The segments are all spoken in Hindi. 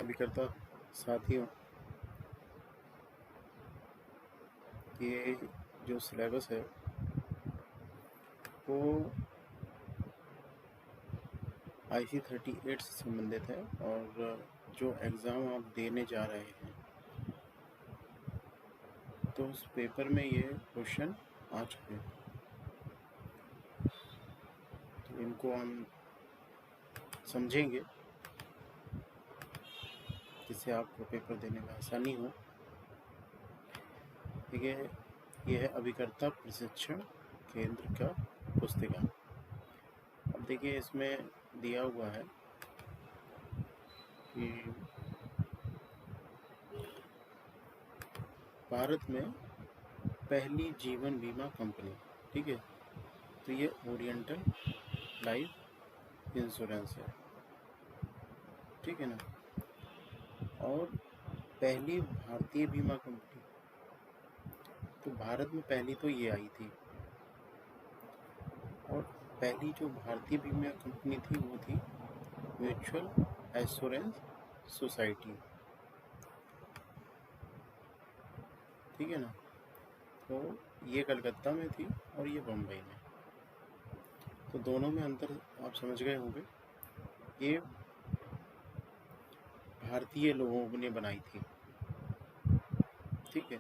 अभिकर्ता साथियों, ये जो सिलेबस है वो IC 38 से संबंधित है और जो एग्ज़ाम आप देने जा रहे हैं तो उस पेपर में ये क्वेश्चन आ चुके हैं, तो इनको हम समझेंगे जिससे आपको पेपर देने में आसानी हो। ठीक है, यह है अभिकर्ता प्रशिक्षण केंद्र का पुस्तिका। अब देखिए इसमें दिया हुआ है कि भारत में पहली जीवन बीमा कंपनी, ठीक है, तो ये ओरिएंटल लाइफ इंश्योरेंस है, ठीक है ना। और पहली भारतीय बीमा कंपनी, तो भारत में पहली तो ये आई थी, और पहली जो भारतीय बीमा कंपनी थी वो थी म्यूचुअल एश्योरेंस सोसाइटी, ठीक है ना। तो ये कलकत्ता में थी और ये बम्बई में, तो दोनों में अंतर आप समझ गए होंगे। ये भारतीय लोगों ने बनाई थी, ठीक है,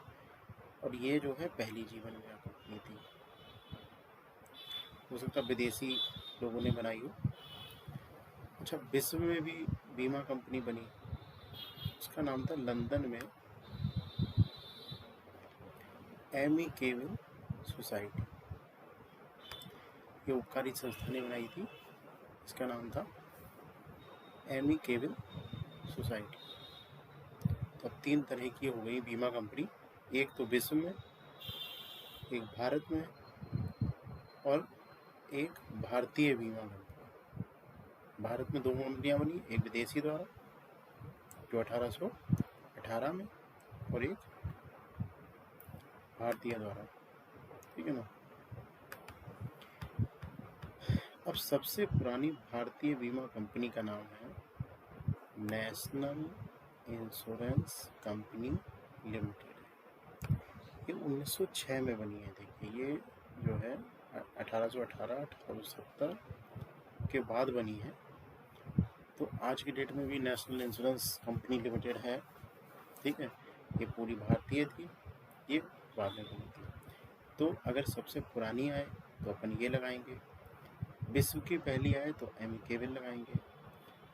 और ये जो है पहली जीवन बीमा कंपनी थी। हो सकता है विदेशी लोगों ने बनाई हो। अच्छा, विश्व में भी बीमा कंपनी बनी, उसका नाम था लंदन में एमी केविल सोसाइटी, ये उपकारी संस्था ने बनाई थी, इसका नाम था एमी केविल सोसाइटी। तो अब 3 तरह की हो गई बीमा कंपनी, एक तो विश्व में, एक भारत में और एक भारतीय बीमा कंपनी। भारत में 2 कंपनियां बनी, एक विदेशी द्वारा जो 1818 में, और एक भारतीय द्वारा, ठीक है ना। अब सबसे पुरानी भारतीय बीमा कंपनी का नाम है नेशनल इंश्योरेंस कंपनी लिमिटेड। ये 1906 में बनी है। देखिए ये जो है 1818 1870 के बाद बनी है। तो आज की डेट में भी नेशनल इंश्योरेंस कंपनी लिमिटेड है, ठीक है। ये पूरी भारतीय थी, ये बाद में बनी थी। तो अगर सबसे पुरानी आए तो अपन ये लगाएंगे, विश्व की पहली आए तो एमी केविल लगाएंगे,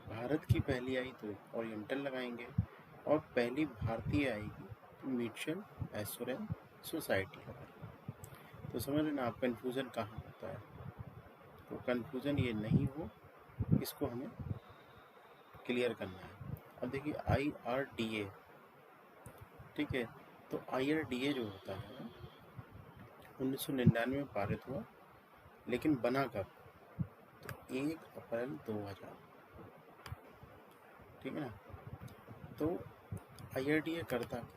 भारत की पहली आई तो ओरिएंटल लगाएंगे, और पहली भारतीय आएगी तो म्यूचुअल एश्योरेंस सोसाइटी लगाएंगे। तो समझ लेना आप कन्फ्यूज़न कहाँ होता है, तो कन्फ्यूज़न ये नहीं हो, इसको हमें क्लियर करना है। अब देखिए IRDA, ठीक है, तो IRDA जो होता है 1999 में पारित हुआ, लेकिन बना कब, तो 1 अप्रैल 2000, ठीक है ना। तो IRDA करता क्या,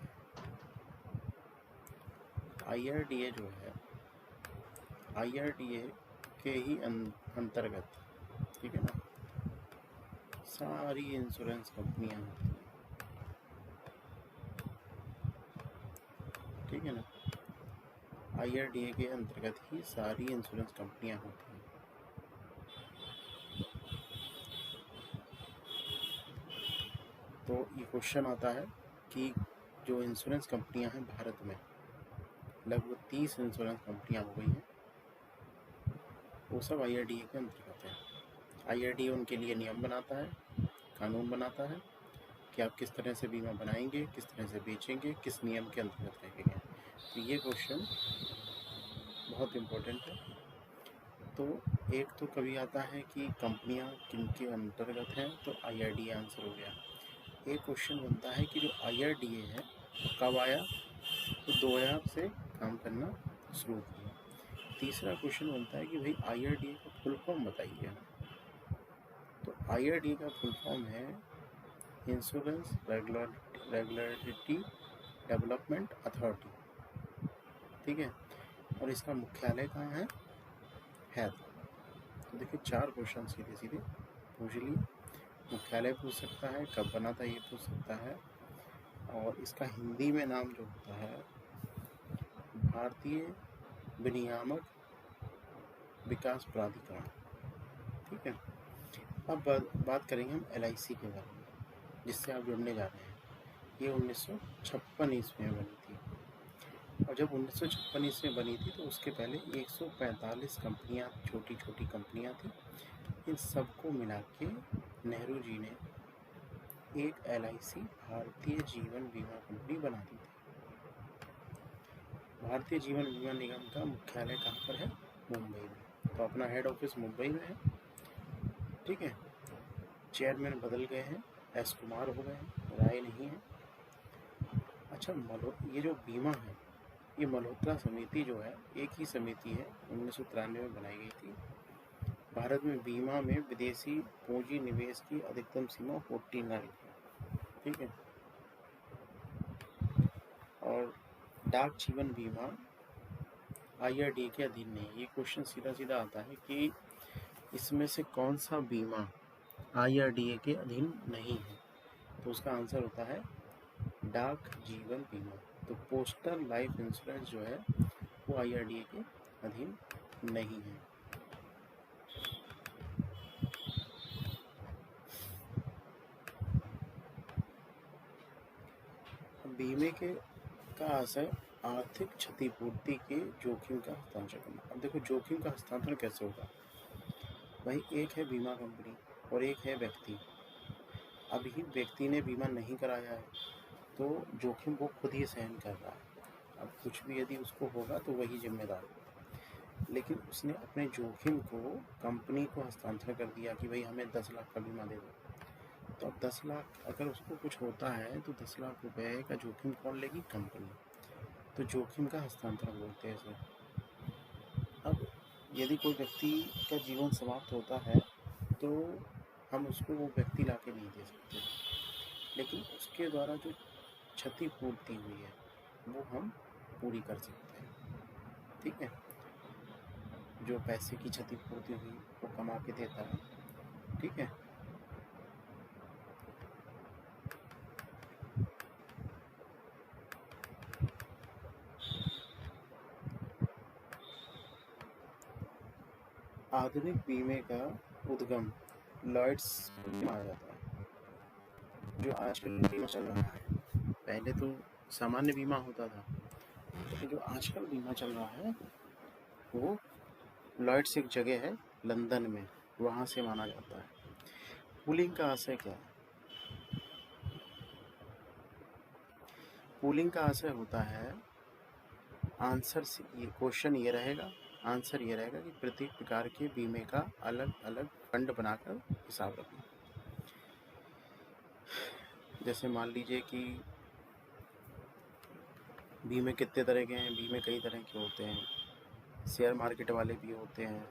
IRDA जो है IRDA के ही अंतर्गत, ठीक है ना, सारी इंश्योरेंस कंपनियां होती हैं, ठीक है ना। IRDA के अंतर्गत ही सारी इंश्योरेंस कंपनियां होती हैं। तो ये क्वेश्चन आता है कि जो इंश्योरेंस कंपनियां हैं भारत में, लगभग 30 इंश्योरेंस कंपनियां हो गई हैं, वो सब IRDA के अंतर्गत है। IRDA उनके लिए नियम बनाता है, कानून बनाता है कि आप किस तरह से बीमा बनाएंगे, किस तरह से बेचेंगे, किस नियम के अंतर्गत रहेंगे। तो ये क्वेश्चन बहुत इम्पोर्टेंट है। तो एक तो कभी आता है कि कंपनियां किनके अंतर्गत हैं, तो IRDA आंसर हो गया। एक क्वेश्चन बनता है कि जो IRDA है कब आया, तो 2000 से काम करना शुरू किया। तीसरा क्वेश्चन बनता है कि भाई IRDA का फुल फॉर्म बताइए। तो IRDA का फुल फॉर्म है इंश्योरेंस रेगुलेटरी डेवलपमेंट अथॉरिटी, ठीक है, और इसका मुख्यालय कहाँ है, हैदराबाद। तो देखिए 4 क्वेश्चन सीधे सीधे पूछ लिए। मुख्यालय पूछ सकता है, कब बना था ये पूछ सकता है, और इसका हिंदी में नाम जो होता है भारतीय विनियामक विकास प्राधिकरण। ठीक है। अब बात करेंगे हम LIC के बारे में, जिससे आप जुड़ने जा रहे हैं। ये 1956 ईस्वी में बनी थी, और जब 1956 ईस्वी में बनी थी तो उसके पहले 145 कंपनियाँ, छोटी छोटी कंपनियाँ थी। इन सबको मिला के नेहरू जी ने एक LIC भारतीय जीवन बीमा कंपनी बना दी थी। भारतीय जीवन बीमा निगम का मुख्यालय कहाँ पर है? मुंबई में। तो अपना हेड ऑफिस मुंबई में है। ठीक है। चेयरमैन बदल गए हैं, S कुमार हो गए हैं, राय नहीं है। अच्छा, ये जो बीमा है, ये मल्होत्रा समिति जो है, एक ही समिति है, 1993 में बनाई गई थी। भारत में बीमा में विदेशी पूंजी निवेश की अधिकतम सीमा 49 है। ठीक है। और डाक जीवन बीमा IRDA के अधीन नहीं। ये क्वेश्चन सीधा सीधा आता है कि इसमें से कौन सा बीमा IRDA के अधीन नहीं है, तो उसका आंसर होता है डाक जीवन बीमा। तो पोस्टल लाइफ इंश्योरेंस जो है वो IRDA के अधीन नहीं है। बीमे का आशय आर्थिक क्षतिपूर्ति के जोखिम का हस्तांतरण करना। अब देखो, जोखिम का हस्तांतरण कैसे होगा भाई? एक है बीमा कंपनी और एक है व्यक्ति। अभी व्यक्ति ने बीमा नहीं कराया है तो जोखिम वो खुद ही सहन कर रहा है। अब कुछ भी यदि उसको होगा तो वही जिम्मेदार होगा, लेकिन उसने अपने जोखिम को कंपनी को हस्तांतरण कर दिया कि भाई हमें 10 लाख का बीमा दे दो। तो अब 10 लाख अगर उसको कुछ होता है तो 10 लाख रुपए का जोखिम कौन लेगी? कंपनी। तो जोखिम का हस्तांतरण बोलते हैं इसे। अब यदि कोई व्यक्ति का जीवन समाप्त होता है तो हम उसको वो व्यक्ति ला के नहीं दे सकते, लेकिन उसके द्वारा जो क्षतिपूर्ति हुई है वो हम पूरी कर सकते हैं। ठीक है। जो पैसे की क्षतिपूर्ति हुई वो कमा के देता है। ठीक है। आधुनिक बीमे का उद्गम लॉयड्स में आ जाता है। जो आजकल बीमा चल रहा है, पहले तो सामान्य बीमा होता था, लेकिन जो आजकल बीमा चल रहा है वो लॉयड्स एक जगह है लंदन में, वहाँ से माना जाता है। पूलिंग का आशय क्या है? पूलिंग का आशय होता है, आंसर से ये क्वेश्चन ये रहेगा, आंसर ये रहेगा कि प्रत्येक प्रकार के बीमे का अलग अलग फंड बनाकर हिसाब रखना। जैसे मान लीजिए कि बीमे कितने तरह के हैं? बीमे कई तरह के होते हैं। शेयर मार्केट वाले भी होते हैं,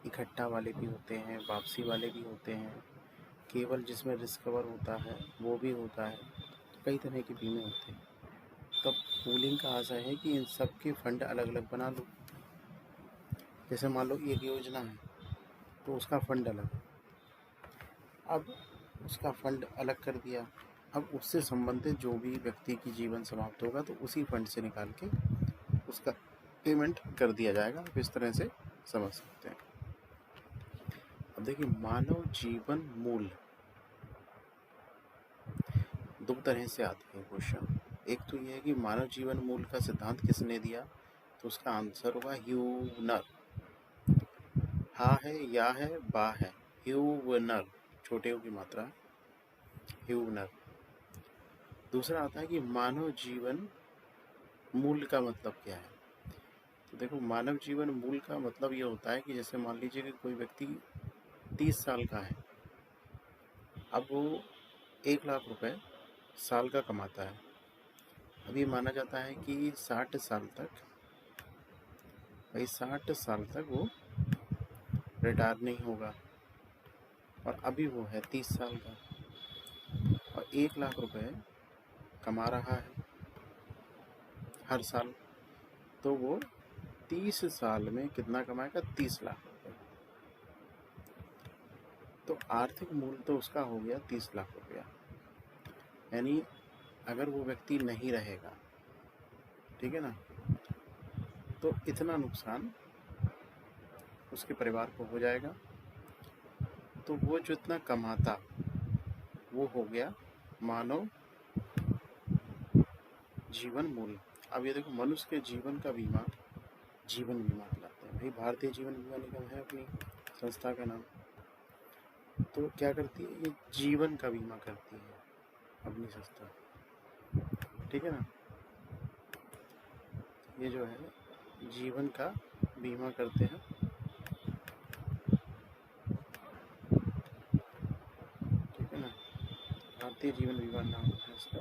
इकट्ठा वाले भी होते हैं, वापसी वाले भी होते हैं, केवल जिसमें रिस्क कवर होता है वो भी होता है। कई तरह के बीमे होते हैं। तब पूलिंग का आशय है कि इन सब के फंड अलग अलग बना लो। जैसे मान लो एक योजना है तो उसका फंड अलग है। अब उसका फंड अलग कर दिया, अब उससे संबंधित जो भी व्यक्ति की जीवन समाप्त होगा तो उसी फंड से निकाल के उसका पेमेंट कर दिया जाएगा। आप इस तरह से समझ सकते हैं। अब देखिए, मानव जीवन मूल्य दो तरह से आते हैं क्वेश्चन। एक तो ये है कि मानव जीवन मूल्य का सिद्धांत किसने दिया, तो उसका आंसर होगा ह्यूनर। हा है, या है, बा है, ह्यूनर, छोटे ओ की मात्रा, ह्यूनर। दूसरा आता है कि मानव जीवन मूल्य का मतलब क्या है। तो देखो, मानव जीवन मूल्य का मतलब ये होता है कि जैसे मान लीजिए कि कोई व्यक्ति 30 साल का है, अब वो 1 लाख रुपए साल का कमाता है। अब ये माना जाता है कि 60 साल तक, भाई 60 साल तक वो रिटायर नहीं होगा, और अभी वो है 30 साल का और 1 लाख रुपए कमा रहा है हर साल। तो वो 30 साल में कितना कमाएगा? 30 लाख रुपए। तो आर्थिक मूल्य तो उसका हो गया 30 लाख रुपया, यानी अगर वो व्यक्ति नहीं रहेगा, ठीक है ना, तो इतना नुकसान उसके परिवार को हो जाएगा। तो वो जो इतना कमाता वो हो गया मानव जीवन मूल्य। अब ये देखो, मनुष्य के जीवन का बीमा जीवन बीमा कहलाता है। भाई भारतीय जीवन बीमा निगम है अपनी संस्था का नाम। तो क्या करती है, ये जीवन का बीमा करती है अपनी संस्था, ठीक है ना। ये जो है जीवन का बीमा करते हैं, ठीक है ना। भारतीय जीवन बीमा नाम है इसका।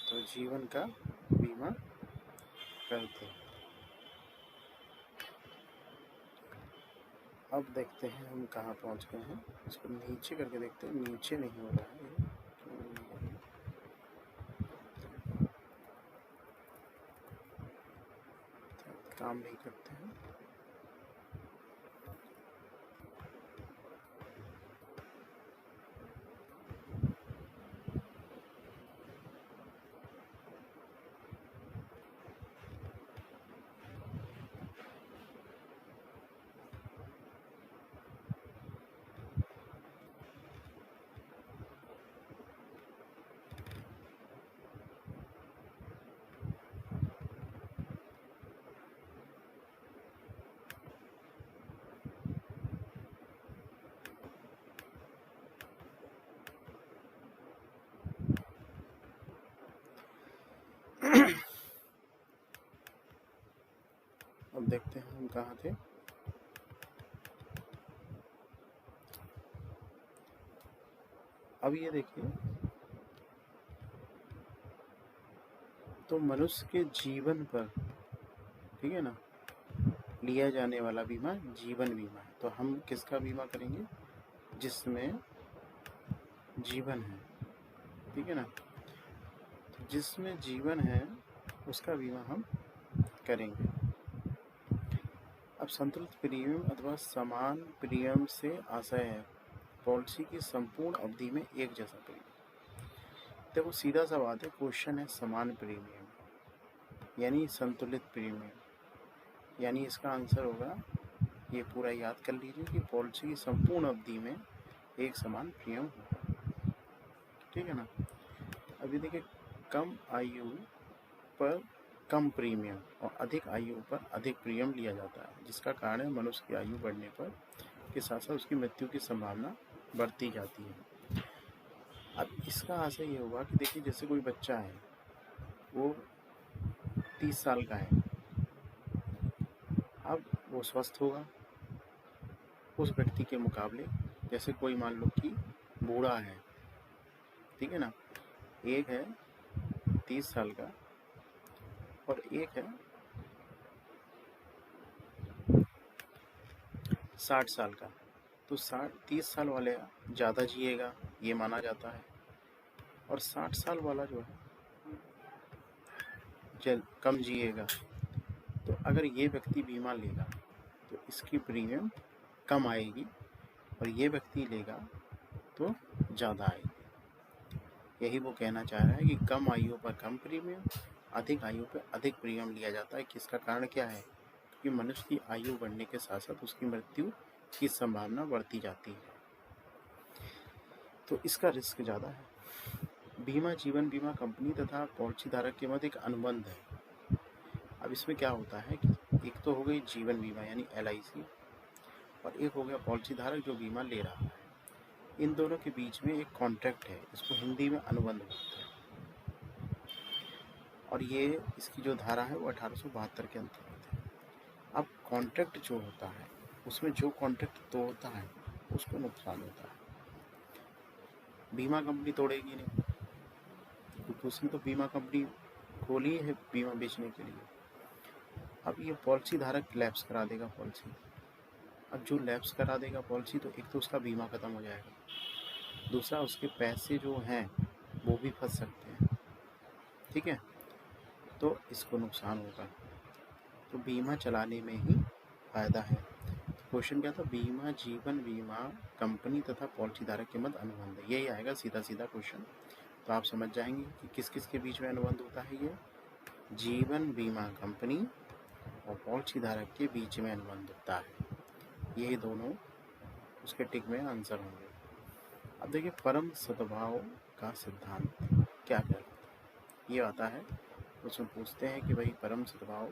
तो जीवन का बीमा करते हैं। अब देखते हैं हम कहाँ पहुँच गए हैं। इसको नीचे करके देखते हैं, नीचे नहीं हो रहा है ये। काम नहीं करते हैं। अब देखते हैं हम कहाँ थे। अब ये देखिए, तो मनुष्य के जीवन पर, ठीक है ना, लिया जाने वाला बीमा जीवन बीमा है। तो हम किसका बीमा करेंगे, जिसमें जीवन है, ठीक है ना। तो जिसमें जीवन है उसका बीमा हम करेंगे। अब संतुलित प्रीमियम अथवा समान प्रीमियम से आशय है पॉलिसी की संपूर्ण अवधि में एक जैसा प्रीमियम। देखो सीधा सा बात है, क्वेश्चन है समान प्रीमियम यानी संतुलित प्रीमियम, यानी इसका आंसर होगा, ये पूरा याद कर लीजिए कि पॉलिसी की संपूर्ण अवधि में एक समान प्रीमियम होगा, ठीक है ना। अभी देखिए, कम आयु पर कम प्रीमियम और अधिक आयु पर अधिक प्रीमियम लिया जाता है, जिसका कारण है मनुष्य की आयु बढ़ने पर के साथ साथ उसकी मृत्यु की संभावना बढ़ती जाती है। अब इसका आशय ये होगा कि देखिए, जैसे कोई बच्चा है, वो 30 साल का है, अब वो स्वस्थ होगा उस व्यक्ति के मुकाबले। जैसे कोई मान लो कि बूढ़ा है, ठीक है ना, एक है 30 साल का और एक है 60 साल का। तो 30 साल वाले ज़्यादा जिएगा ये माना जाता है, और 60 साल वाला जो है कम जिएगा। तो अगर ये व्यक्ति बीमा लेगा तो इसकी प्रीमियम कम आएगी, और ये व्यक्ति लेगा तो ज़्यादा आएगी। यही वो कहना चाह रहा है कि कम आयु पर कम प्रीमियम, अधिक आयु पर अधिक प्रीमियम लिया जाता है। किसका कारण क्या है, क्योंकि मनुष्य की आयु बढ़ने के साथ साथ उसकी मृत्यु की संभावना बढ़ती जाती है, तो इसका रिस्क ज़्यादा है। बीमा जीवन बीमा कंपनी तथा पॉलिसी धारक के मध्य एक अनुबंध है। अब इसमें क्या होता है कि एक तो हो गई जीवन बीमा यानी LIC, और एक हो गया पॉलिसी धारक जो बीमा ले रहा है। इन दोनों के बीच में एक कॉन्ट्रैक्ट है, इसको हिंदी में अनुबंध बोलते हैं, और ये इसकी जो धारा है वो 1872 के अंतर्गत है। अब कॉन्ट्रैक्ट जो होता है उसमें जो कॉन्ट्रैक्ट तोड़ता है उसको नुकसान होता है। बीमा कंपनी तोड़ेगी नहीं, क्योंकि उसने तो बीमा कंपनी खोली है बीमा बेचने के लिए। अब ये पॉलिसी धारक लैप्स करा देगा पॉलिसी। अब जो लैप्स करा देगा पॉलिसी, तो एक तो उसका बीमा ख़त्म हो जाएगा, दूसरा उसके पैसे जो हैं वो भी फंस सकते हैं, ठीक है, तो इसको नुकसान होगा। तो बीमा चलाने में ही फ़ायदा है। क्वेश्चन क्या था, बीमा जीवन बीमा कंपनी तथा पॉलिसी धारक के मध्य अनुबंध, यही आएगा सीधा सीधा क्वेश्चन। तो आप समझ जाएंगे कि किस किस के बीच में अनुबंध होता है। ये जीवन बीमा कंपनी और पॉलिसी धारक के बीच में अनुबंध होता है। यही दोनों उसके टिक में आंसर होंगे। अब देखिए, परम सद्भाव का सिद्धांत क्या कहलाता है, ये आता है। उसमें पूछते हैं कि भाई परम सद्भाव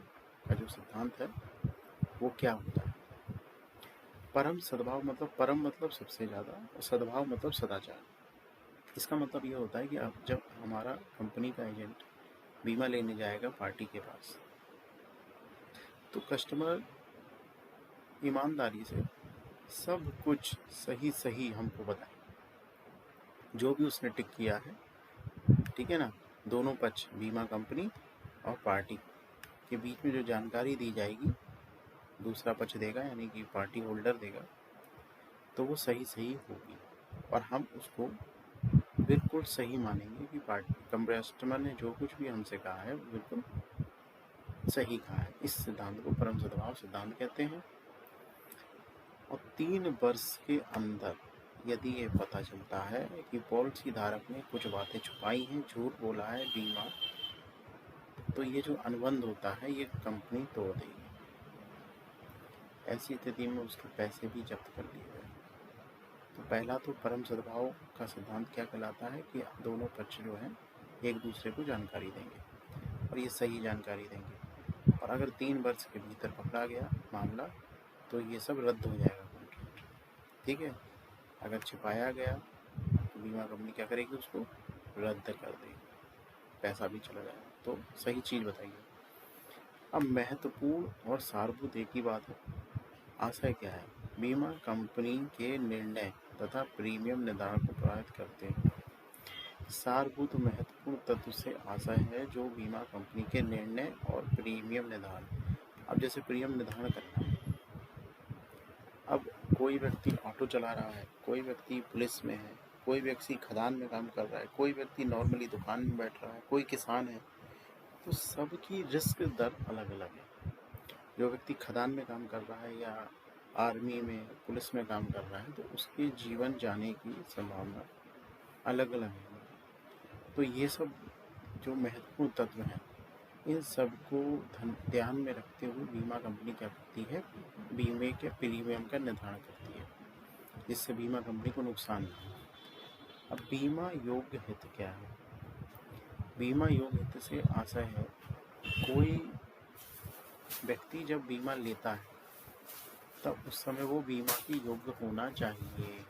का जो सिद्धांत है वो क्या होता है। परम सद्भाव मतलब, परम मतलब सबसे ज़्यादा, और सद्भाव मतलब सदाचार। इसका मतलब ये होता है कि अब जब हमारा कंपनी का एजेंट बीमा लेने जाएगा पार्टी के पास, तो कस्टमर ईमानदारी से सब कुछ सही सही हमको बताए, जो भी उसने टिक किया है, ठीक है ना। दोनों पक्ष, बीमा कंपनी और पार्टी के बीच में जो जानकारी दी जाएगी, दूसरा पक्ष देगा यानी कि पार्टी होल्डर देगा, तो वो सही सही होगी और हम उसको बिल्कुल सही मानेंगे कि कस्टमर ने जो कुछ भी हमसे कहा है वो बिल्कुल सही कहा है। इस सिद्धांत को परम सद्भाव सिद्धांत कहते हैं। और 3 वर्ष के अंदर यदि ये पता चलता है कि पॉलिसी धारक ने कुछ बातें छुपाई हैं, झूठ बोला है बीमा, तो ये जो अनुबंध होता है ये कंपनी तोड़ देगी। ऐसी स्थिति में उसके पैसे भी जब्त कर लिए गए। तो पहला तो परम सद्भाव का सिद्धांत क्या कहलाता है कि दोनों पक्ष जो हैं एक दूसरे को जानकारी देंगे और ये सही जानकारी देंगे, और अगर 3 वर्ष के भीतर पकड़ा गया मामला तो ये सब रद्द हो जाएगा कॉन्ट्रैक्ट, ठीक है। अगर छिपाया गया तो बीमा कंपनी क्या करेगी, उसको रद्द कर देगी, पैसा भी चला जाएगा। तो सही चीज़ बताइए। अब महत्वपूर्ण और सारभूत एक ही बात है। आशय क्या है, बीमा कंपनी के निर्णय तथा प्रीमियम निर्धारण को प्रभावित करते हैं। सारभूत महत्वपूर्ण तत्व से आशय है जो बीमा कंपनी के निर्णय और प्रीमियम निर्धारण। अब जैसे प्रीमियम निर्धारण करना है, अब कोई व्यक्ति ऑटो चला रहा है, कोई व्यक्ति पुलिस में है, कोई व्यक्ति खदान में काम कर रहा है, कोई व्यक्ति नॉर्मली दुकान में बैठ रहा है, कोई किसान है, तो सबकी रिस्क दर अलग अलग है। जो व्यक्ति खदान में काम कर रहा है या आर्मी में पुलिस में काम कर रहा है, तो उसके जीवन जाने की संभावना अलग अलग है। तो ये सब जो महत्वपूर्ण तत्व हैं, इन सबको ध्यान में रखते हुए बीमा कंपनी क्या करती है, बीमे के प्रीमियम का निर्धारण करती है, जिससे बीमा कंपनी को नुकसान नहीं हो। अब बीमा योग्य हित क्या है, बीमा योग्य हित से आशय है कोई व्यक्ति जब बीमा लेता है तब उस समय वो बीमा की योग्य होना चाहिए।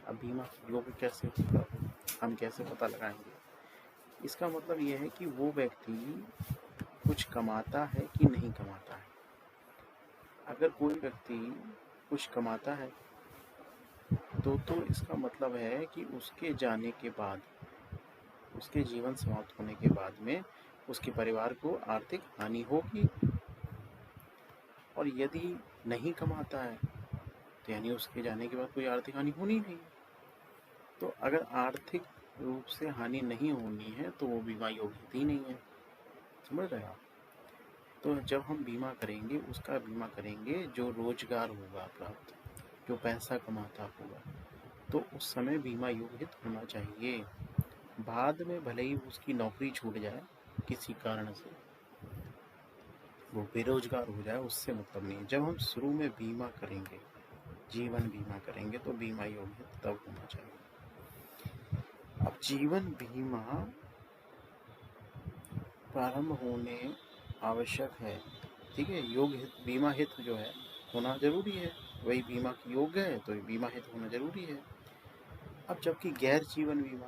अब बीमा योग्य कैसे होगा, हम कैसे पता लगाएंगे। इसका मतलब ये है कि वो व्यक्ति कुछ कमाता है कि नहीं कमाता है। अगर कोई व्यक्ति कुछ कमाता है तो इसका मतलब है कि उसके जाने के बाद, उसके जीवन समाप्त होने के बाद में उसके परिवार को आर्थिक हानि होगी। और यदि नहीं कमाता है तो यानी उसके जाने के बाद कोई आर्थिक हानि होनी नहीं। तो अगर आर्थिक रूप से हानि नहीं होनी है तो वो बीमा योग्य ही नहीं है, समझ रहे आप। तो जब हम बीमा करेंगे, उसका बीमा करेंगे जो रोजगार होगा प्राप्त, जो पैसा कमाता होगा, तो उस समय बीमा योग्य होना चाहिए। बाद में भले ही उसकी नौकरी छूट जाए किसी कारण से, वो बेरोजगार हो जाए, उससे मतलब नहीं है। जब हम शुरू में बीमा करेंगे, जीवन बीमा करेंगे, तो बीमा योग्य तब होना चाहिए। अब जीवन बीमा प्रारंभ होने आवश्यक है, ठीक है। योग्य हित, बीमा हित जो है होना जरूरी है, वही बीमा की योग्य है तो बीमा हित होना जरूरी है। अब जबकि गैर जीवन बीमा,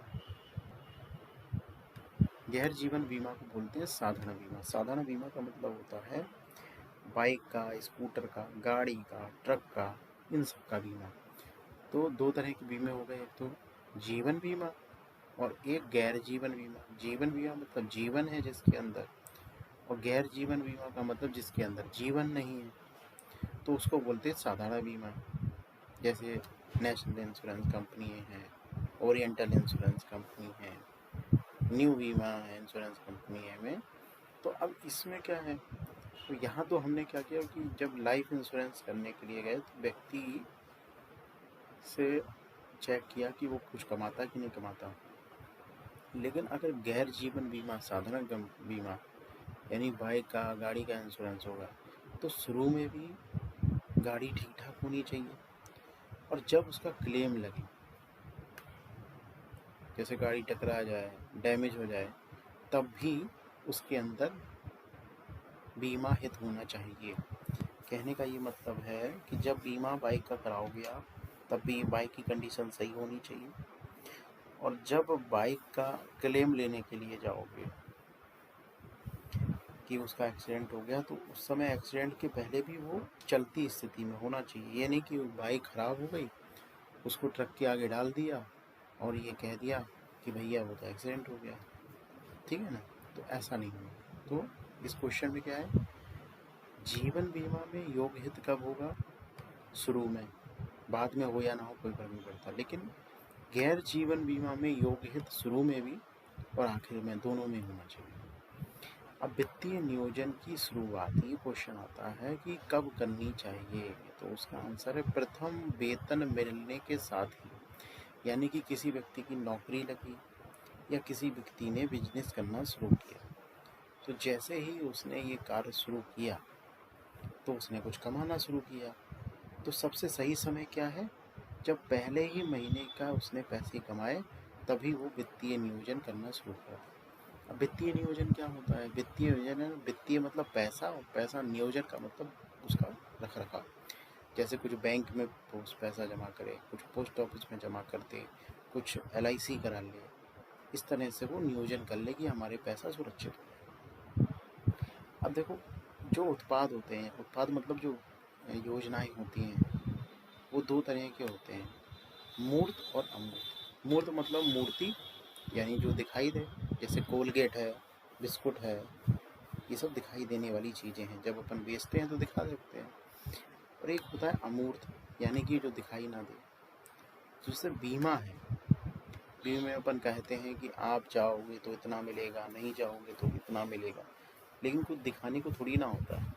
गैर जीवन बीमा को बोलते हैं साधारण बीमा। साधारण बीमा का मतलब होता है बाइक का, स्कूटर का, गाड़ी का, ट्रक का, इन सब का बीमा। तो 2 तरह के बीमे हो गए, एक तो जीवन बीमा और एक गैर जीवन बीमा। जीवन बीमा मतलब जीवन है जिसके अंदर, और गैर जीवन बीमा का मतलब जिसके अंदर जीवन नहीं है, तो उसको बोलते हैं साधारण बीमा। जैसे नेशनल इंश्योरेंस कंपनी है, ओरिएंटल इंश्योरेंस कंपनी है, न्यू बीमा है इंश्योरेंस कंपनी है में। तो अब इसमें क्या है, तो यहाँ तो हमने क्या किया कि जब लाइफ इंश्योरेंस करने के लिए गए तो व्यक्ति से चेक किया कि वो कुछ कमाता कि नहीं कमाता। लेकिन अगर गैर जीवन बीमा, साधारण बीमा यानी बाइक का, गाड़ी का इंश्योरेंस होगा तो शुरू में भी गाड़ी ठीक ठाक होनी चाहिए, और जब उसका क्लेम लगे, जैसे गाड़ी टकरा जाए, डैमेज हो जाए, तब भी उसके अंदर बीमा हित होना चाहिए। कहने का ये मतलब है कि जब बीमा बाइक का कराओगे आप, तब भी बाइक की कंडीशन सही होनी चाहिए, और जब बाइक का क्लेम लेने के लिए जाओगे कि उसका एक्सीडेंट हो गया, तो उस समय एक्सीडेंट के पहले भी वो चलती स्थिति में होना चाहिए। ये नहीं कि बाइक ख़राब हो गई, उसको ट्रक के आगे डाल दिया और ये कह दिया कि भैया वो तो एक्सीडेंट हो गया, ठीक है ना। तो ऐसा नहीं होगा। तो इस क्वेश्चन में क्या है, जीवन बीमा में योग हित कब होगा? शुरू में, बाद में हो या ना हो कोई फर्क नहीं पड़ता, लेकिन गैर जीवन बीमा में योग हित शुरू में भी और आखिर में, दोनों में होना चाहिए। अब वित्तीय नियोजन की शुरुआत, ये क्वेश्चन आता है कि कब करनी चाहिए, तो उसका आंसर है प्रथम वेतन मिलने के साथ ही, यानी कि किसी व्यक्ति की नौकरी लगी या किसी व्यक्ति ने बिजनेस करना शुरू किया, तो जैसे ही उसने ये कार्य शुरू किया तो उसने कुछ कमाना शुरू किया। तो सबसे सही समय क्या है? जब पहले ही महीने का उसने पैसे कमाए, तभी वो वित्तीय नियोजन करना शुरू करा। अब वित्तीय नियोजन क्या होता है? वित्तीय नियोजन है, वित्तीय मतलब पैसा, और पैसा नियोजन का मतलब उसका रख रखाव। जैसे कुछ बैंक में पैसा जमा करे, कुछ पोस्ट ऑफिस में जमा कर दे, कुछ LIC करा ले, इस तरह से वो नियोजन कर ले कि हमारे पैसा सुरक्षित हो। अब देखो, जो उत्पाद होते हैं, उत्पाद मतलब जो योजनाएं होती हैं, वो दो तरह के होते हैं, मूर्त और अमूर्त। मूर्त मतलब मूर्ति, यानी जो दिखाई दे, जैसे कोलगेट है, बिस्कुट है, ये सब दिखाई देने वाली चीज़ें हैं, जब अपन बेचते हैं तो दिखा देते हैं। और एक होता है अमूर्त, यानी कि जो दिखाई ना दे, जिससे बीमा है। बीमा में अपन कहते हैं कि आप जाओगे तो इतना मिलेगा, नहीं जाओगे तो इतना मिलेगा, लेकिन कुछ दिखाने को थोड़ी ना होता है।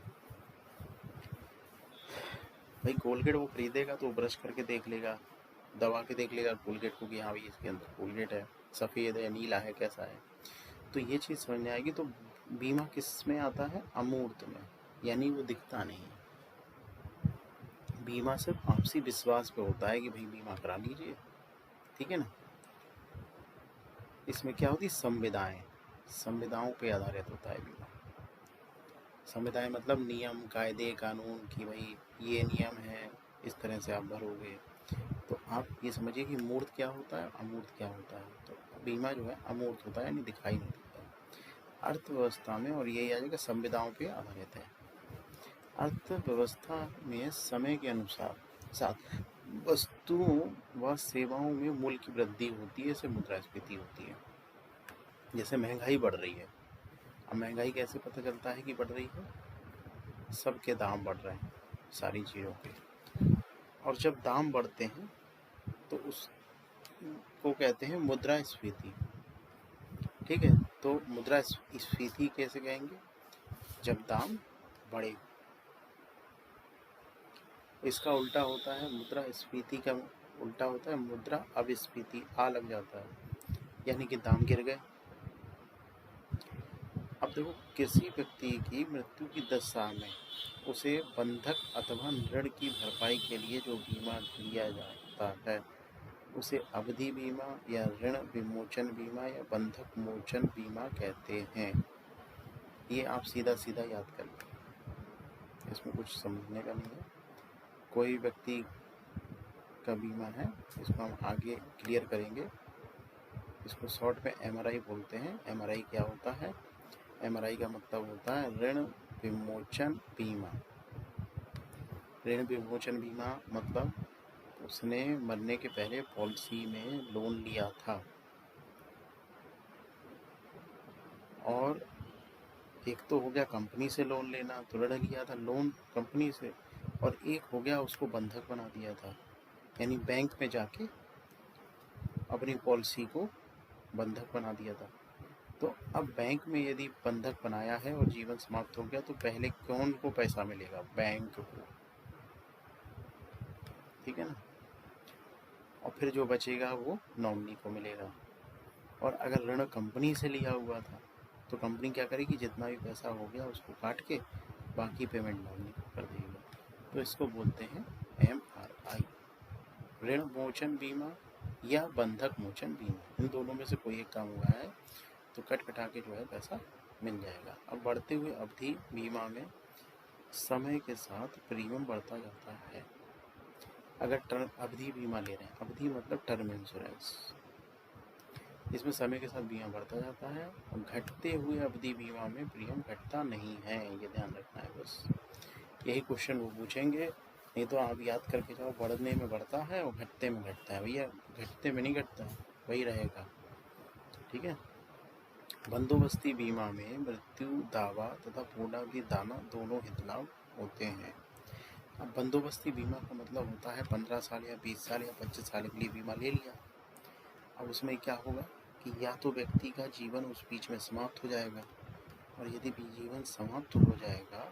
भाई कोलगेट वो खरीदेगा तो ब्रश करके देख लेगा, दबा के देख लेगा कोलगेट को कि हाँ भाई इसके अंदर कोलगेट है, सफ़ेद है, नीला है, कैसा है, तो ये चीज़ समझ में आएगी। तो बीमा किस में आता है? अमूर्त में, यानी वो दिखता नहीं है। बीमा सिर्फ आपसी विश्वास पे होता है कि भाई बीमा करा लीजिए, ठीक है ना। इसमें क्या होती है? संविदाएं, संविदाओं पे आधारित होता है बीमा। संविदाएं मतलब नियम, कायदे, कानून, कि भाई ये नियम है, इस तरह से आप भरोगे। तो आप ये समझिए कि मूर्त क्या होता है, अमूर्त क्या होता है। तो बीमा जो है अमूर्त होता है, यानी दिखाई नहीं देता अर्थव्यवस्था में, और यही आ जाएगा संविदाओं पे आधारित है। अर्थव्यवस्था में समय के अनुसार साथ वस्तुओं व सेवाओं में मूल्य की वृद्धि होती है, इसे मुद्रास्फीति होती है। जैसे महंगाई बढ़ रही है, अब महंगाई कैसे पता चलता है कि बढ़ रही है? सबके दाम बढ़ रहे हैं सारी चीज़ों के, और जब दाम बढ़ते हैं तो उसको कहते हैं मुद्रास्फीति, ठीक है। तो मुद्रास्फीति कैसे कहेंगे? जब दाम बढ़े। इसका उल्टा होता है, मुद्रास्फीति का उल्टा होता है मुद्रा अपस्फीति, आ लग जाता है, यानी कि दाम गिर गए। अब देखो, किसी व्यक्ति की मृत्यु की दशा में उसे बंधक अथवा ऋण की भरपाई के लिए जो बीमा लिया जाता है, उसे अवधि बीमा या ऋण विमोचन बीमा या बंधक मोचन बीमा कहते हैं। ये आप सीधा सीधा याद कर लो, इसमें कुछ समझने का नहीं है। कोई व्यक्ति का बीमा है, इसको हम आगे क्लियर करेंगे। इसको शॉर्ट में MRI बोलते हैं। MRI क्या होता है? MRI का मतलब होता है ऋण विमोचन बीमा। ऋण विमोचन बीमा मतलब उसने मरने के पहले पॉलिसी में लोन लिया था, और एक तो हो गया कंपनी से लोन लेना, तो ऋण लिया था लोन कंपनी से, और एक हो गया उसको बंधक बना दिया था, यानी बैंक में जाके अपनी पॉलिसी को बंधक बना दिया था। तो अब बैंक में यदि बंधक बनाया है और जीवन समाप्त हो गया तो पहले कौन को पैसा मिलेगा? बैंक को, ठीक है ना। और फिर जो बचेगा वो नॉमिनी को मिलेगा। और अगर ऋण कंपनी से लिया हुआ था तो कंपनी क्या करेगी? जितना भी पैसा हो गया उसको काट के बाकी पेमेंट नॉमिनी को कर देगी। तो इसको बोलते हैं MRI, ऋण मोचन बीमा या बंधक मोचन बीमा। इन दोनों में से कोई एक काम हुआ है तो कट कटा के जो है पैसा मिल जाएगा। अब बढ़ते हुए अवधि बीमा में समय के साथ प्रीमियम बढ़ता जाता है। अगर टर्म अवधि बीमा ले रहे हैं, अवधि मतलब टर्म इंश्योरेंस, इसमें समय के साथ बीमा बढ़ता जाता है। और घटते हुए अवधि बीमा में प्रीमियम घटता नहीं है, ये ध्यान रखना है बस। यही क्वेश्चन वो पूछेंगे, नहीं तो आप याद करके जाओ बढ़ने में बढ़ता है और घटते में घटता है। भैया घटते में नहीं घटता, वही रहेगा, ठीक है। बंदोबस्ती बीमा में मृत्यु दावा तथा पूर्णावधि दावा दोनों हित लाभ होते हैं। अब बंदोबस्ती बीमा का मतलब होता है 15 साल या 20 साल या 25 साल के लिए बीमा ले लिया। अब उसमें क्या होगा कि या तो व्यक्ति का जीवन उस बीच में समाप्त हो जाएगा, और यदि भी जीवन समाप्त हो जाएगा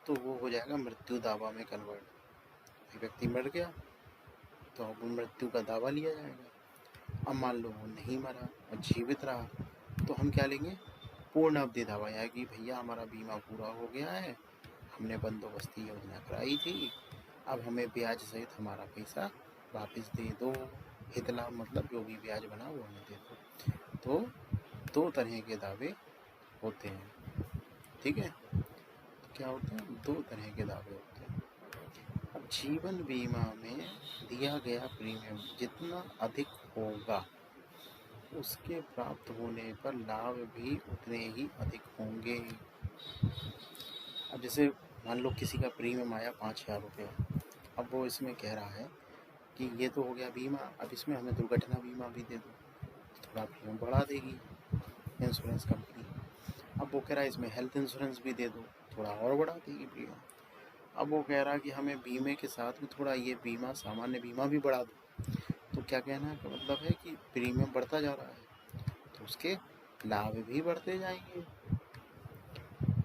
तो वो हो जाएगा मृत्यु दावा में कन्वर्ट। व्यक्ति मर गया तो अब मृत्यु का दावा लिया जाएगा। अब मान लो वो नहीं मरा और जीवित रहा तो हम क्या लेंगे? पूर्ण अवधि दावा, या कि भैया हमारा बीमा पूरा हो गया है, हमने बंदोबस्ती योजना कराई थी, अब हमें ब्याज सहित हमारा पैसा वापस दे दो। हित लाभ मतलब जो भी ब्याज बना वो हमें दे दो। तो दो तरह के दावे होते हैं, ठीक है। तो क्या होते हैं? दो तरह के दावे होते हैं। अब जीवन बीमा में दिया गया प्रीमियम जितना अधिक होगा उसके प्राप्त होने पर लाभ भी उतने ही अधिक होंगे। अब जैसे मान लो किसी का प्रीमियम आया 5,000 रुपये, अब वो इसमें कह रहा है कि ये तो हो गया बीमा, अब इसमें हमें दुर्घटना बीमा भी दे दो, थोड़ा प्रीमियम बढ़ा देगी इंश्योरेंस कंपनी। अब वो कह रहा है इसमें हेल्थ इंश्योरेंस भी दे दो, थोड़ा और बढ़ा देगी प्रीमियम। अब वो कह रहा है कि हमें बीमे के साथ में थोड़ा ये बीमा सामान्य बीमा भी बढ़ा दो। तो क्या कहना का मतलब है कि प्रीमियम बढ़ता जा रहा है तो उसके लाभ भी बढ़ते जाएंगे।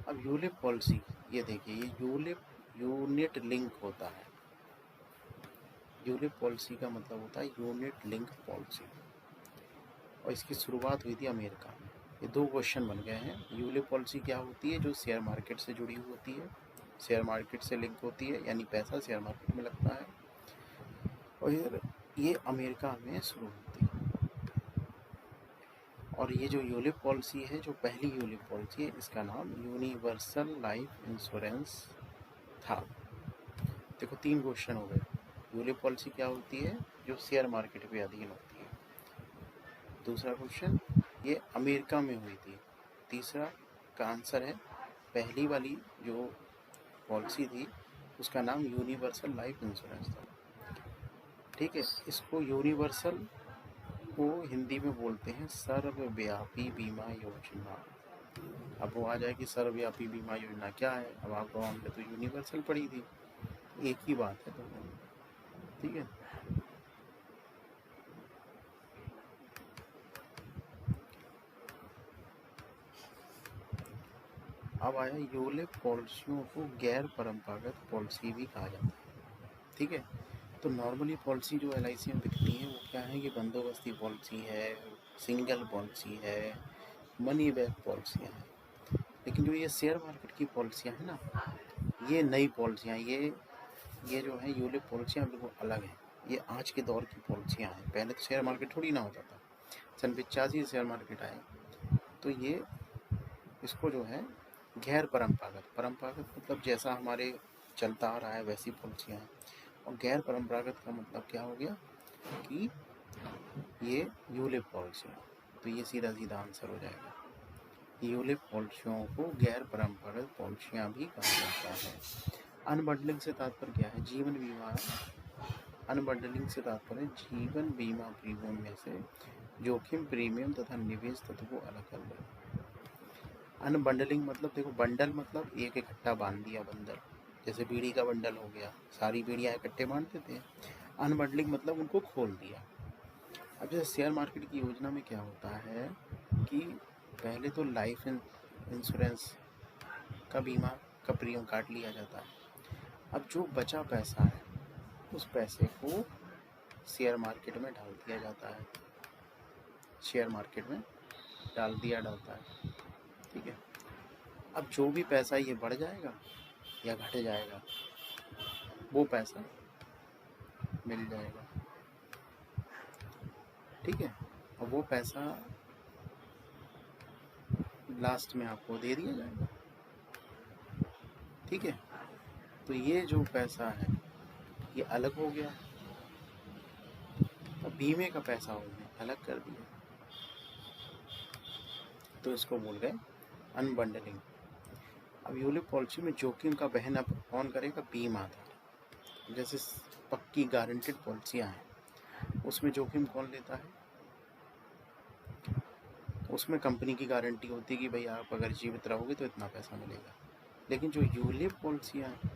अब यूलिप पॉलिसी, ये देखिए ये यूलिप यूनिट लिंक होता है। यूलिप पॉलिसी का मतलब होता है यूनिट लिंक पॉलिसी, और इसकी शुरुआत हुई थी अमेरिका में। ये दो क्वेश्चन बन गए हैं। यूलिप पॉलिसी क्या होती है? जो शेयर मार्केट से जुड़ी हुई होती है, शेयर मार्केट से लिंक होती है, यानी पैसा शेयर मार्केट में लगता है, और ये अमेरिका में शुरू होती है। और ये जो यूलिप पॉलिसी है, जो पहली यूलिप पॉलिसी है, इसका नाम यूनिवर्सल लाइफ इंश्योरेंस था। देखो 3 क्वेश्चन हो गए। यूलिप पॉलिसी क्या होती है? जो शेयर मार्केट पे अधीन होती है। दूसरा क्वेश्चन, ये अमेरिका में हुई थी। तीसरा का आंसर है पहली वाली जो पॉलिसी थी उसका नाम यूनिवर्सल लाइफ इंश्योरेंस था, ठीक है। इसको यूनिवर्सल को हिंदी में बोलते हैं सर्वव्यापी बीमा योजना। अब वो आ जाए कि सर्वव्यापी बीमा योजना क्या है, अब आप हमने तो यूनिवर्सल पढ़ी थी, एक ही बात है दोनों में, ठीक है। अब आया यूलिप पॉलिसियों को गैर परंपरागत पॉलिसी भी कहा जाता है, ठीक है। तो नॉर्मली पॉलिसी जो LIC में बिकती है वो क्या है कि बंदोबस्ती पॉलिसी है, सिंगल पॉलिसी है, मनी बैक पॉलिसियाँ हैं। लेकिन जो ये शेयर मार्केट की पॉलिसियाँ हैं ना, ये नई पॉलिसियाँ, ये जो है यूलिप पॉलिसियाँ बिल्कुल अलग हैं। ये आज के दौर की पॉलिसियाँ हैं। पहले तो शेयर मार्केट थोड़ी ना होता था, सन 85 शेयर मार्केट आए। तो ये इसको जो है गैर परंपरागत, परंपरागत मतलब जैसा हमारे चलता आ रहा है वैसी पॉलिसियाँ हैं, और गैर परंपरागत का मतलब क्या हो गया कि ये यूलिप पॉलिसी है। तो ये सीधा सीधा आंसर हो जाएगा। यूलिप पॉलिसियों को गैर परंपरागत पॉलिसियाँ भी कहा जाता है। अनबंडलिंग से तात्पर्य क्या है? जीवन बीमा, अनबंडलिंग से तात्पर्य जीवन बीमा प्रीमियम में से जोखिम प्रीमियम तथा निवेश तत्व को अलग कर देना। अनबंडलिंग मतलब देखो, बंडल मतलब एक इकट्ठा बांध दिया बंडल, जैसे बीड़ी का बंडल हो गया, सारी बीड़ियाँ इकट्ठे बांध देते हैं। अनबंडलिंग मतलब उनको खोल दिया। अब जैसे शेयर मार्केट की योजना में क्या होता है कि पहले तो लाइफ इंश्योरेंस का बीमा का प्रीमियम काट लिया जाता है। अब जो बचा पैसा है उस पैसे को शेयर मार्केट में डाल दिया जाता है, शेयर मार्केट में डाल दिया जाता है। ठीक है, अब जो भी पैसा ये बढ़ जाएगा या घट जाएगा वो पैसा मिल जाएगा। ठीक है, अब वो पैसा लास्ट में आपको दे दिया जाएगा। ठीक है, तो ये जो पैसा है ये अलग हो गया, अब बीमे का पैसा उन्होंने अलग कर दिया, तो इसको बोल गए अनबंडलिंग। अब यूलिप पॉलिसी में जोखिम का वहन अब कौन करेगा? बीमा धारक। जैसे पक्की गारंटेड पॉलिसियाँ हैं उसमें जोखिम कौन लेता है? उसमें कंपनी की गारंटी होती है कि भाई आप अगर जीवित रहोगे तो इतना पैसा मिलेगा। लेकिन जो यूलिप पॉलिसियाँ हैं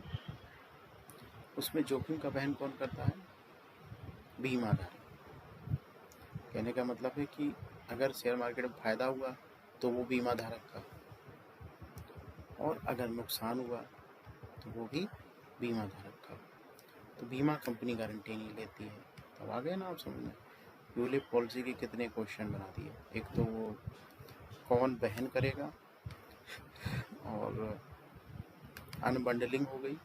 उसमें जोखिम का वहन कौन करता है? बीमा धारक। कहने का मतलब है कि अगर शेयर मार्केट में फ़ायदा हुआ तो वो बीमा धारक का, और अगर नुकसान हुआ तो वो भी बीमा धारक का। तो बीमा कंपनी गारंटी नहीं लेती है। तब आ गए ना आप समझ में? यूलिप पॉलिसी के कितने क्वेश्चन बना दिए। एक तो वो कौन वहन करेगा, और अनबंडलिंग हो गई।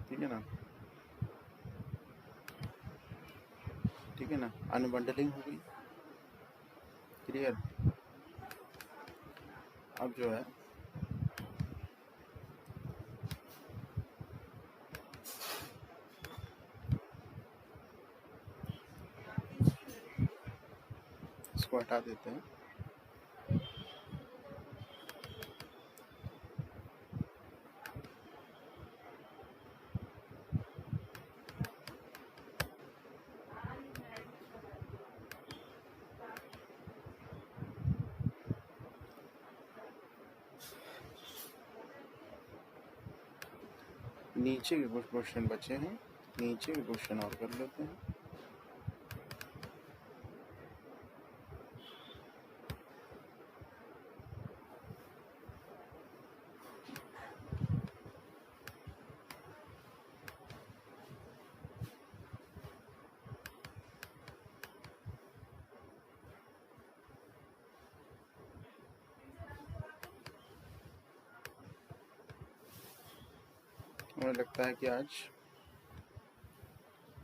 ठीक है ना, ठीक है ना, अनबंडलिंग हो गई। क्लियर? अब जो है इसको हटा देते हैं। नीचे के कुछ क्वेश्चन बचे हैं, नीचे के क्वेश्चन और कर लेते हैं। मुझे लगता है कि आज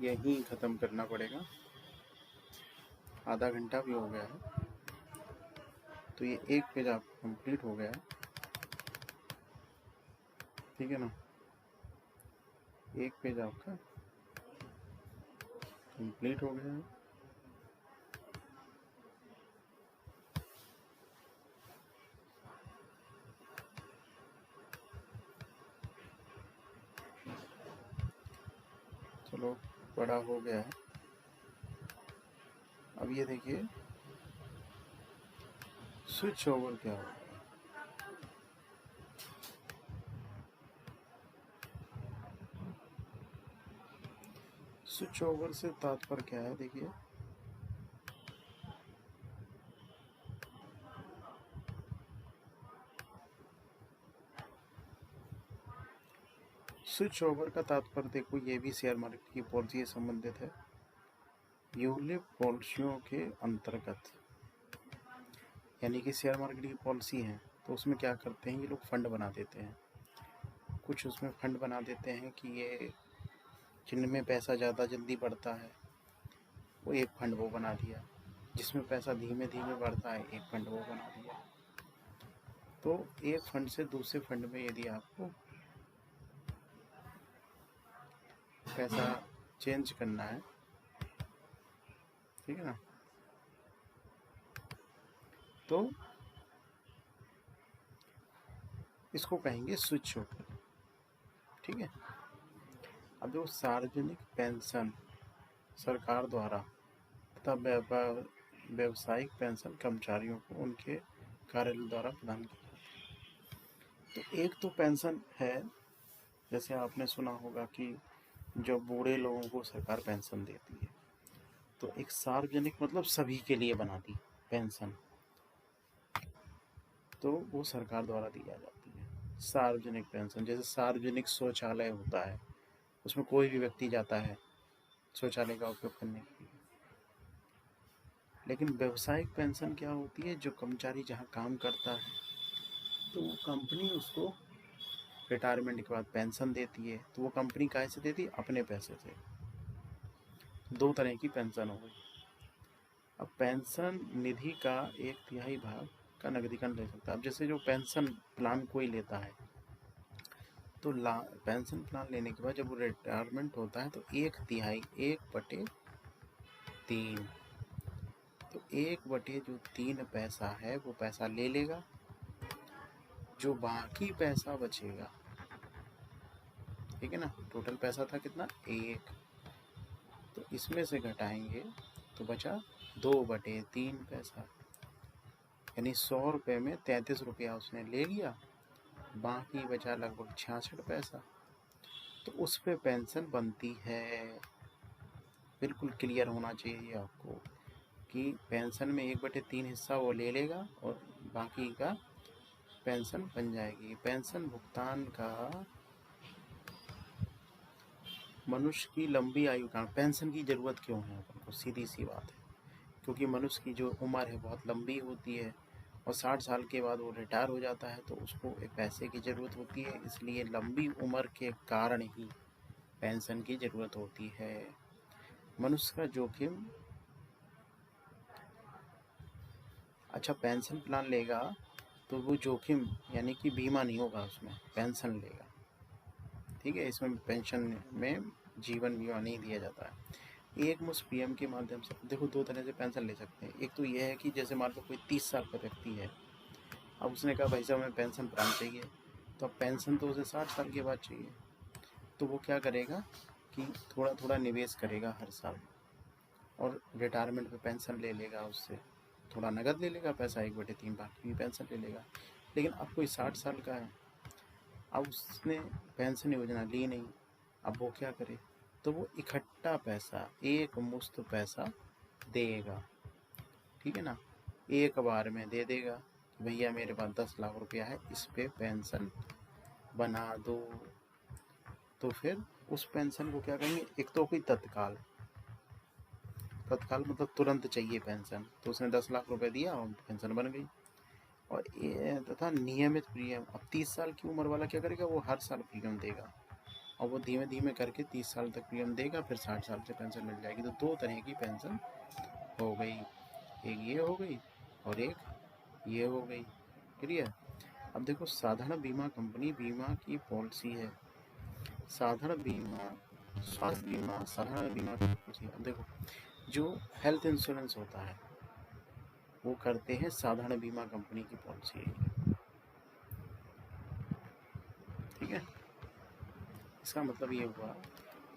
यहीं ख़त्म करना पड़ेगा, आधा घंटा भी हो गया है। तो ये एक पेज आपका कंप्लीट हो गया है। ठीक है ना, एक पेज आपका कंप्लीट हो गया है। चलो, बड़ा हो गया है। अब ये देखिए स्विच ओवर क्या होगा। स्विच ओवर से तात्पर्य क्या है? देखिए, स्विच ओवर का तात्पर्य देखो, ये भी शेयर मार्केट की पॉलिसी से संबंधित है। यूलिप पॉलिसियों के अंतर्गत, यानी कि शेयर मार्केट की पॉलिसी है तो उसमें क्या करते हैं ये लोग? फंड बना देते हैं। कुछ उसमें फंड बना देते हैं कि ये जिनमें पैसा ज़्यादा जल्दी बढ़ता है वो एक फंड वो बना दिया, जिसमें पैसा धीमे धीमे बढ़ता है एक फंड वो बना दिया। तो एक फंड से दूसरे फंड में यदि आपको पैसा चेंज करना है, ठीक है ना, तो इसको कहेंगे स्विच ओवर। ठीक है, अब जो सार्वजनिक पेंशन सरकार द्वारा तथा व्यावसायिक पेंशन कर्मचारियों को उनके कार्यालय द्वारा प्रदान की जाती है। तो एक तो पेंशन है, जैसे आपने सुना होगा कि जो बूढ़े लोगों को सरकार पेंशन देती है, तो एक सार्वजनिक मतलब सभी के लिए बना दी पेंशन। तो वो सरकार द्वारा दी जाती है। सार्वजनिक पेंशन, जैसे सार्वजनिक शौचालय होता है, उसमें कोई भी व्यक्ति जाता है शौचालय का उपयोग करने के लिए। लेकिन व्यावसायिक पेंशन क्या होती है, जो कर्मचारी जहाँ काम करता है तो वो कंपनी उसको रिटायरमेंट के बाद पेंशन देती है। तो वो कंपनी काहे से देती है, अपने पैसे से। दो तरह की पेंशन हो गई। अब पेंशन निधि का 1/3 भाग का नगदीकरण ले सकता है। अब जैसे जो पेंशन प्लान कोई लेता है तो पेंशन प्लान लेने के बाद जब वो रिटायरमेंट होता है तो 1/3 1/3 तो 1/3 पैसा है वो पैसा ले लेगा। जो बाकी पैसा बचेगा, ठीक है ना, टोटल पैसा था कितना 1, तो इसमें से घटाएंगे तो बचा 2/3 पैसा, यानी 100 रुपये में 33 रुपया उसने ले लिया, बाकी बचा लगभग 66 पैसा। तो उस पे पेंशन बनती है। बिल्कुल क्लियर होना चाहिए आपको कि पेंशन में 1/3 हिस्सा वो ले लेगा और बाकी का पेंशन बन जाएगी। पेंशन भुगतान का मनुष्य की लंबी आयु का पेंशन की ज़रूरत क्यों है अपन को, सीधी सी बात है, क्योंकि मनुष्य की जो उम्र है बहुत लंबी होती है और 60 साल के बाद वो रिटायर हो जाता है तो उसको एक पैसे की ज़रूरत होती है। इसलिए लंबी उम्र के कारण ही पेंशन की ज़रूरत होती है। मनुष्य का जोखिम, अच्छा पेंशन प्लान लेगा तो वो जोखिम यानी कि बीमा नहीं होगा, उसमें पेंशन लेगा, ठीक है। इसमें पेंशन में जीवन बीमा नहीं दिया जाता है। एक मुश्त पीएम के माध्यम से देखो दो तरह से पेंशन ले सकते हैं। एक तो यह है कि जैसे मान लो कोई 30 साल का व्यक्ति है, अब उसने कहा भाई साहब हमें पेंशन प्लान चाहिए, तो अब पेंशन तो उसे 60 साल के बाद चाहिए। तो वो क्या करेगा कि थोड़ा थोड़ा निवेश करेगा हर साल और रिटायरमेंट पे पेंशन ले लेगा, उससे थोड़ा नगद ले लेगा पैसा 1/3, बाकी भी पेंशन ले लेगा। लेकिन अब कोई 60 साल का है, अब उसने पेंशन योजना ली नहीं, अब वो क्या करे, तो वो इकट्ठा पैसा, एक मुश्त पैसा देगा, ठीक है ना, एक बार में दे देगा कि भैया मेरे पास 10 लाख रुपया है, इस पे पेंशन बना दो। तो फिर उस पेंशन को क्या कहेंगे, एक तो कोई तत्काल मतलब तुरंत चाहिए पेंशन, तो उसने 10 लाख रुपए दिया और पेंशन बन गई। और ये तथा नियमित प्रीमियम, अब 30 साल की उम्र वाला क्या करेगा, वो हर साल प्रीमियम देगा और वो धीमे धीमे करके 30 साल तक प्रीमियम देगा, फिर 60 साल से पेंशन मिल जाएगी। तो दो तरह की पेंशन हो गई, एक ये हो गई और एक ये हो गई, क्लियर। अब देखो साधारण बीमा कंपनी बीमा की पॉलिसी है, साधारण बीमा, स्वास्थ्य बीमा, साधारण बीमा की पॉलिसी। अब देखो जो हेल्थ इंश्योरेंस होता है वो करते हैं साधारण बीमा कंपनी की पॉलिसी है, ठीक है। इसका मतलब ये हुआ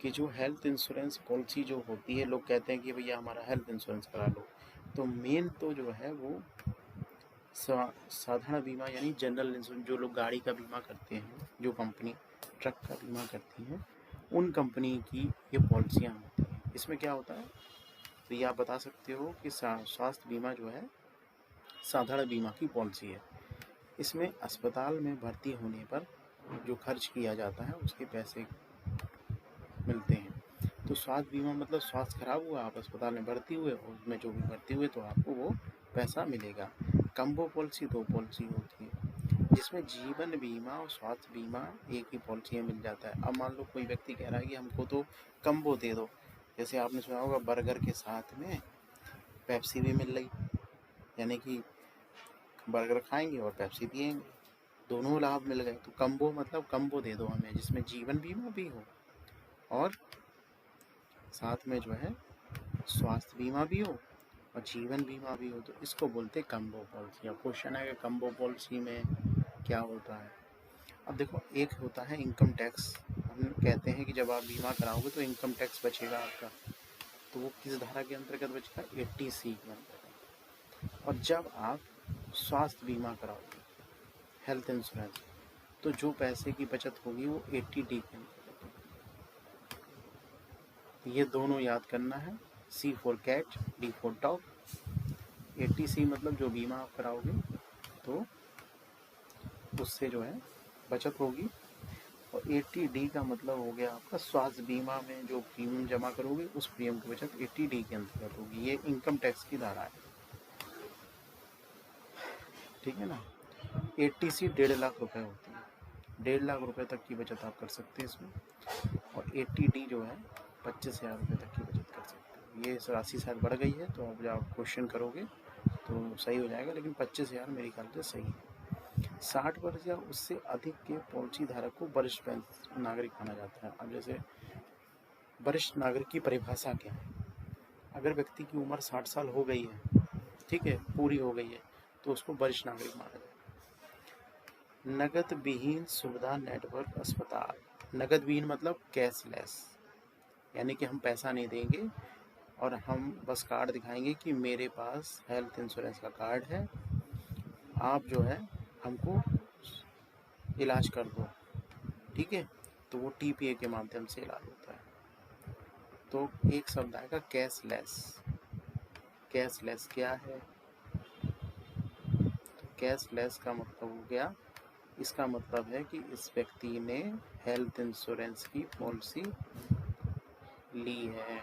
कि जो हेल्थ इंश्योरेंस पॉलिसी जो होती है, लोग कहते हैं कि भैया हमारा हेल्थ इंश्योरेंस करा लो, तो मेन तो जो है वो साधारण बीमा यानी जनरल इंश्योरेंस, जो लोग गाड़ी का बीमा करते हैं, जो कंपनी ट्रक का बीमा करती हैं, उन कंपनी की ये पॉलिसियाँ होती हैं। इसमें क्या होता है, तो ये आप बता सकते हो कि स्वास्थ्य बीमा जो है साधारण बीमा की पॉलिसी है। इसमें अस्पताल में भर्ती होने पर जो खर्च किया जाता है उसके पैसे मिलते हैं। तो स्वास्थ्य बीमा मतलब स्वास्थ्य खराब हुआ, आप अस्पताल में भर्ती हुए, उसमें जो भी भर्ती हुए तो आपको वो पैसा मिलेगा। कम्बो पॉलिसी दो पॉलिसी होती है, जिसमें जीवन बीमा और स्वास्थ्य बीमा एक ही पॉलिसी में मिल जाता है। अब मान लो कोई व्यक्ति कह रहा है कि हमको तो कम्बो दे दो, जैसे आपने सुना होगा बर्गर के साथ में पेप्सी भी मिल रही, यानी कि बर्गर खाएंगे और पेप्सी पिएंगे, दोनों लाभ मिल गए। तो कम्बो मतलब कम्बो दे दो हमें, जिसमें जीवन बीमा भी हो और साथ में जो है स्वास्थ्य बीमा भी हो और जीवन बीमा भी हो, तो इसको बोलते कम्बो पॉलिसी। अब क्वेश्चन है कि कम्बो पॉलिसी में क्या होता है। अब देखो एक होता है इनकम टैक्स, हम कहते हैं कि जब आप बीमा कराओगे तो इनकम टैक्स बचेगा आपका, तो वो किस धारा के अंतर्गत बचेगा, 80C के अंतर्गत। और जब आप स्वास्थ्य बीमा कराओगे, हेल्थ इंश्योरेंस, तो जो पैसे की बचत होगी वो 80D के अंतर्गत होगी। ये दोनों याद करना है, C for cat, D for dog. 80C मतलब जो बीमा आप कराओगे तो उससे जो है बचत होगी। और 80D का मतलब हो गया आपका स्वास्थ्य बीमा में जो प्रीमियम जमा करोगे उस प्रीमियम की बचत 80D के अंतर्गत होगी। ये इनकम टैक्स की धारा है, ठीक है ना। 80C 1.5 लाख रुपए होती है, 1.5 लाख रुपए तक की बचत आप कर सकते हैं इसमें। और 80D जो है 25,000 रुपये तक की बचत कर सकते हैं। ये राशि शायद बढ़ गई है, तो अब जब आप क्वेश्चन करोगे तो सही हो जाएगा, लेकिन 25,000 मेरे ख्याल से सही है। 60 वर्ष या उससे अधिक के पॉलिसी धारक को वरिष्ठ नागरिक माना जाता है। अब जैसे वरिष्ठ नागरिक की परिभाषा क्या है? अगर व्यक्ति की उम्र 60 साल हो गई है, ठीक है, पूरी हो गई है, तो उसको वरिष्ठ नागरिक माना जाएगा। नगद विहीन सुविधा नेटवर्क अस्पताल, नगद विहीन मतलब कैशलेस, यानी कि हम पैसा नहीं देंगे और हम बस कार्ड दिखाएंगे कि मेरे पास हेल्थ इंश्योरेंस का कार्ड है, आप जो है हमको इलाज कर दो, ठीक है। तो वो TPA के माध्यम से इलाज होता है। तो एक शब्द आएगा कैशलेस। कैशलेस क्या है? तो कैशलेस का मतलब हो गया, इसका मतलब है कि इस व्यक्ति ने हेल्थ इंश्योरेंस की पॉलिसी ली है,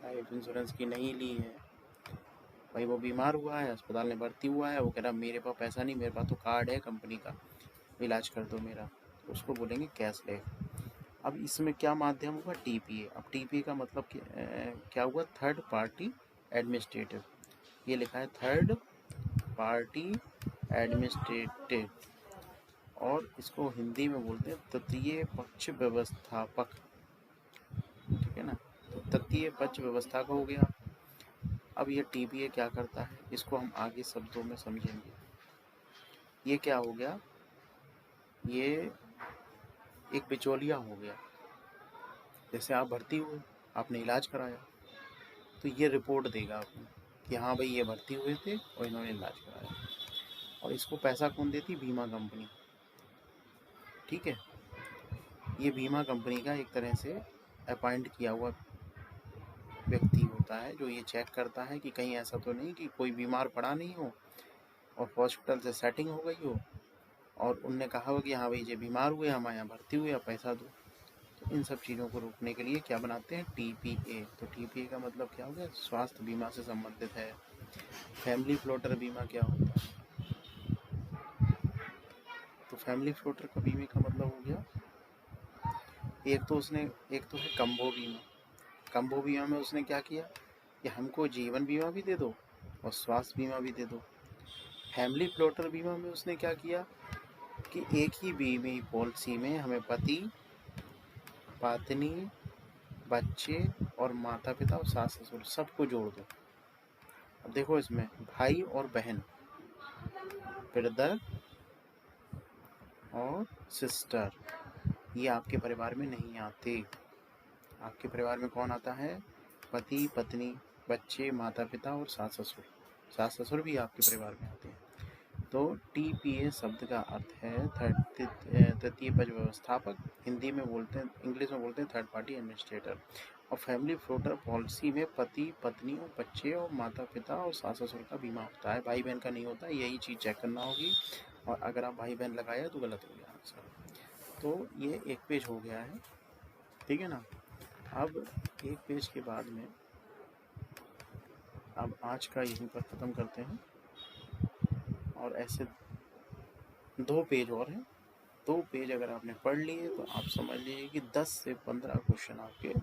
लाइफ इंश्योरेंस की नहीं ली है। भाई वो बीमार हुआ है, अस्पताल में भर्ती हुआ है, वो कह रहा मेरे पास पैसा नहीं, मेरे पास तो कार्ड है कंपनी का, इलाज कर दो मेरा, तो उसको बोलेंगे कैशलेस। अब इसमें क्या माध्यम होगा? TPA। अब TPA का मतलब क्या हुआ? Third party administrative. ये लिखा है थर्ड पार्टी एडमिनिस्ट्रेटिव, और इसको हिंदी में बोलते हैं तृतीय पक्ष व्यवस्थापक, ठीक है ना। तो तृतीय पक्ष व्यवस्था का हो गया। अब ये TPA क्या करता है, इसको हम आगे शब्दों में समझेंगे। ये क्या हो गया? ये एक बिचौलिया हो गया। जैसे आप भर्ती हुए, आपने इलाज कराया, तो ये रिपोर्ट देगा आपको कि हाँ भाई ये भर्ती हुए थे और इन्होंने इलाज कराया, और इसको पैसा कौन देती? बीमा कंपनी, ठीक है। ये बीमा कंपनी का एक तरह से अपॉइंट किया हुआ व्यक्ति होता है जो ये चेक करता है कि कहीं ऐसा तो नहीं कि कोई बीमार पड़ा नहीं हो और हॉस्पिटल से सेटिंग हो गई हो और उनने कहा हो कि हाँ भाई ये बीमार हुए, हमारे यहाँ भर्ती हुए, आप पैसा दो। तो इन सब चीज़ों को रोकने के लिए क्या बनाते हैं? TPA। तो TPA का मतलब क्या हो गया? स्वास्थ्य बीमा से संबंधित है। फैमिली फ्लोटर बीमा क्या होता है? तो फैमिली फ्लोटर का बीमे का मतलब हो गया, एक तो है कम्बो बीमा। कम्बो बीमा में उसने क्या किया कि हमको जीवन बीमा भी दे दो और स्वास्थ्य बीमा भी दे दो। फैमिली फ्लोटर बीमा में उसने क्या किया कि एक ही बीमे पॉलिसी में हमें पति, पत्नी, बच्चे और माता पिता और सास ससुर सबको जोड़ दो। अब देखो इसमें भाई और बहन, ब्रदर और सिस्टर, ये आपके परिवार में नहीं आते। आपके परिवार में कौन आता है? पति, पत्नी, बच्चे, माता पिता और सास ससुर। सास ससुर भी आपके परिवार में आते हैं। तो TPA शब्द का अर्थ है तृतीय पक्ष व्यवस्थापक, हिंदी में बोलते हैं, इंग्लिश में बोलते हैं थर्ड पार्टी एडमिनिस्ट्रेटर। और फैमिली फ्लोटर पॉलिसी में पति, पत्नी और बच्चे और माता पिता और सास ससुर का बीमा होता है, भाई बहन का नहीं होता। यही चीज़ चेक करना होगी, और अगर आप भाई बहन लगाया तो गलत हो गया आंसर। तो ये एक पेज हो गया है, ठीक है ना। अब एक पेज के बाद में अब आज का यहीं पर ख़त्म करते हैं, और ऐसे 2 पेज और हैं। 2 पेज अगर आपने पढ़ लिए तो आप समझ लीजिए कि 10 से 15 क्वेश्चन आपके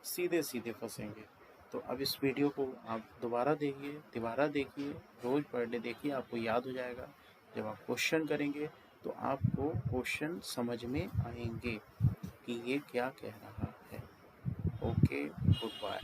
सीधे सीधे फंसेंगे। तो अब इस वीडियो को आप दोबारा देखिए, रोज़ पर डे देखिए, आपको याद हो जाएगा। जब आप क्वेश्चन करेंगे तो आपको क्वेश्चन समझ में आएंगे कि ये क्या कह रहा है। Okay, good bye.